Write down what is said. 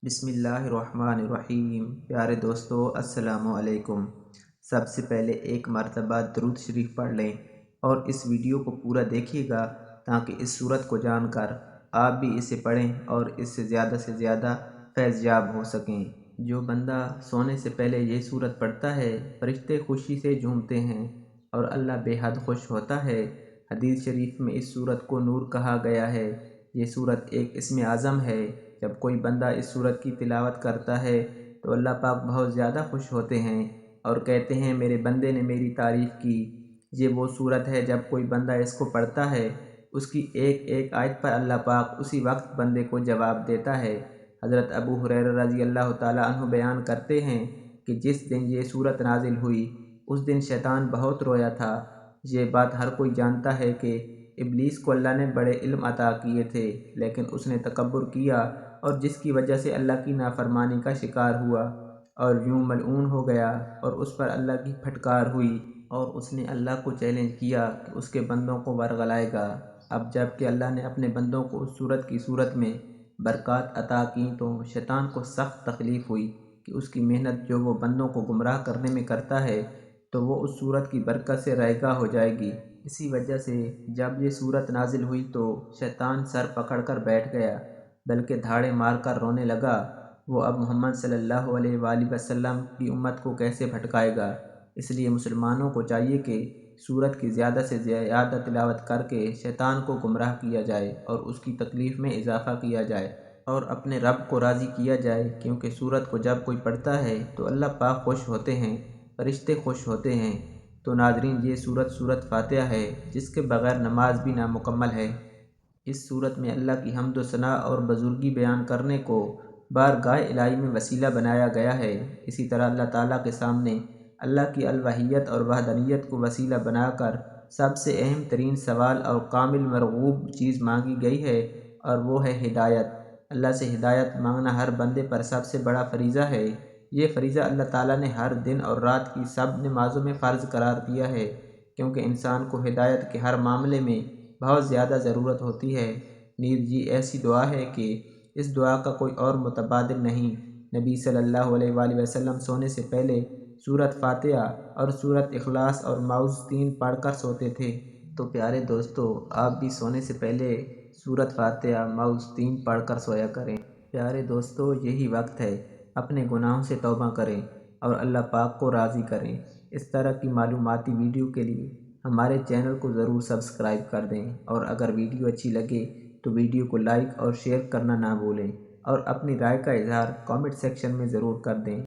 बिस्मिल्लाहिर्रहमानिर्रहीम। प्यारे दोस्तों, अस्सलाम वालेकुम। सबसे पहले एक मर्तबा दरूद शरीफ पढ़ लें और इस वीडियो को पूरा देखिएगा ताकि इस सूरत को जानकर आप भी इसे पढ़ें और इससे ज़्यादा फैज़याब हो सकें। जो बंदा सोने से पहले ये सूरत पढ़ता है, फरिश्ते खुशी से झूमते हैं और अल्लाह बेहद खुश होता है। हदीस शरीफ में इस सूरत को नूर कहा गया है। ये सूरत एक इसमें आज़म है। जब कोई बंदा इस सूरत की तिलावत करता है तो अल्लाह पाक बहुत ज़्यादा खुश होते हैं और कहते हैं, मेरे बंदे ने मेरी तारीफ़ की। ये वो सूरत है, जब कोई बंदा इसको पढ़ता है उसकी एक एक आयत पर अल्लाह पाक उसी वक्त बंदे को जवाब देता है। हज़रत अबू हुरैरा रज़ी अल्लाह ताला अन्हु बयान करते हैं कि जिस दिन ये सूरत नाजिल हुई उस दिन शैतान बहुत रोया था। ये बात हर कोई जानता है कि इब्लीस को अल्लाह ने बड़े इल्म अता किए थे, लेकिन उसने तकब्बुर किया और जिसकी वजह से अल्लाह की नाफरमानी का शिकार हुआ और यूं मलऊन हो गया और उस पर अल्लाह की फटकार हुई और उसने अल्लाह को चैलेंज किया कि उसके बंदों को वरगलाएगा। अब जब कि अल्लाह ने अपने बंदों को उस सूरत की सूरत में बरक़ात अता की तो शैतान को सख्त तकलीफ़ हुई कि उसकी मेहनत जो वो बंदों को गुमराह करने में करता है तो वो उस सूरत की बरकत से रैगा हो जाएगी। इसी वजह से जब ये सूरत नाजिल हुई तो शैतान सर पकड़ कर बैठ गया, बल्कि धाड़े मार कर रोने लगा। वो अब मोहम्मद सल्लल्लाहु अलैहि वसल्लम की उम्मत को कैसे भटकाएगा। इसलिए मुसलमानों को चाहिए कि सूरत की ज़्यादा से ज़्यादा तिलावत करके शैतान को गुमराह किया जाए और उसकी तकलीफ़ में इजाफ़ा किया जाए और अपने रब को राज़ी किया जाए, क्योंकि सूरत को जब कोई पढ़ता है तो अल्लाह पाक खुश होते हैं, फरिश्ते खुश होते हैं। तो नाज़रीन, ये सूरत फातिहा है, जिसके बग़ैर नमाज भी नामुकम्मल है। इस सूरत में अल्लाह की हम्द व सना और बुज़ुर्गी बयान करने को बारगाह इलाही में वसीला बनाया गया है। इसी तरह अल्लाह ताला के सामने अल्लाह की अलवहियत और वहदनियत को वसीला बनाकर सबसे अहम तरीन सवाल और कामिल मरगूब चीज़ मांगी गई है, और वो है हिदायत। अल्लाह से हिदायत मांगना हर बंदे पर सबसे बड़ा फरीज़ा है। ये फरीज़ा अल्लाह ताला ने हर दिन और रात की सब नमाज़ों में फ़र्ज़ करार दिया है, क्योंकि इंसान को हिदायत के हर मामले में बहुत ज़्यादा ज़रूरत होती है। नीज़ ये ऐसी दुआ है कि इस दुआ का कोई और मुतबादिल नहीं। नबी सल्लल्लाहु अलैहि वसल्लम सोने से पहले सूरत फातिहा और सूरत इखलास और माउज़तीन पढ़कर सोते थे। तो प्यारे दोस्तों, आप भी सोने से पहले सूरत फातिहा माउज़तीन पढ़कर सोया करें। प्यारे दोस्तों, यही वक्त है, अपने गुनाहों से तौबा करें और अल्लाह पाक को राज़ी करें। इस तरह की मालूमाती वीडियो के लिए हमारे चैनल को ज़रूर सब्सक्राइब कर दें, और अगर वीडियो अच्छी लगे तो वीडियो को लाइक और शेयर करना ना भूलें, और अपनी राय का इज़हार कमेंट सेक्शन में ज़रूर कर दें।